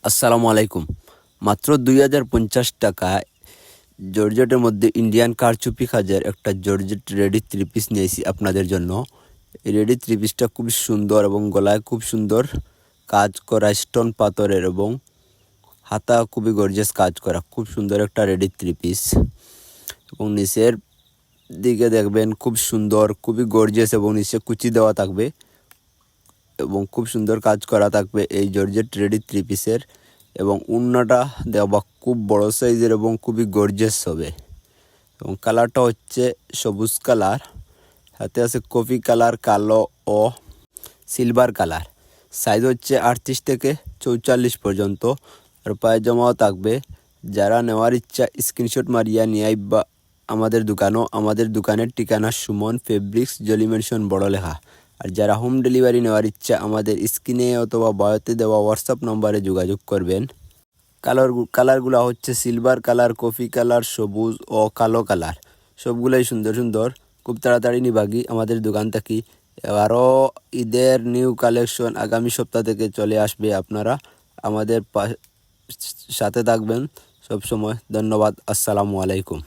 আসসালামু আলাইকুম। মাত্র ২০৫০ টাকায় জর্জেটের মধ্যে ইন্ডিয়ান কারচুপি কাজের একটা জর্জেট রেডি থ্রি পিস নিয়েছি আপনাদের জন্য। এই রেডি থ্রি পিসটা খুব সুন্দর এবং গলায় খুব সুন্দর কাজ করা স্টোন পাথরের এবং হাতা খুবই গর্জিয়াস কাজ করা, খুব সুন্দর একটা রেডি থ্রি পিস। এবং নিচের দিকে দেখবেন খুব সুন্দর, খুবই গর্জিয়াস এবং নিচে কুচি দেওয়া থাকবে এবং খুব সুন্দর কাজ করা থাকবে এই জর্জেট রেডি থ্রি পিসের। এবং উন্নাটা দেওয়া খুব বড় সাইজের এবং খুবই গর্জিয়াস হবে। এবং কালারটা হচ্ছে সবুজ কালার, হাতে আছে কফি কালার, কালো ও সিলভার কালার। সাইজ হচ্ছে 38 থেকে 44 পর্যন্ত। আর পায়জামাও থাকবে। যারা নেওয়ার ইচ্ছা স্ক্রিনশট মারিয়া নিয়ে আইবা আমাদের দোকানের ঠিকানা সুমন ফেব্রিক্স, জলি মেনশন বড় লেখা। আর যারা হোম ডেলিভারি নেওয়ার ইচ্ছা আমাদের স্ক্রিনে অথবা বায়োতে দেওয়া হোয়াটসঅ্যাপ নম্বরে যোগাযোগ করবেন। কালারগুলো হচ্ছে সিলভার কালার, কফি কালার, সবুজ ও কালো কালার। সবগুলোই সুন্দর সুন্দর। খুব তাড়াতাড়ি নিবাগি আমাদের দোকান থেকে। আরও ঈদের নিউ কালেকশন আগামী সপ্তাহ থেকে চলে আসবে। আপনারা আমাদের সাথে থাকবেন সবসময়। ধন্যবাদ। আসসালামু আলাইকুম।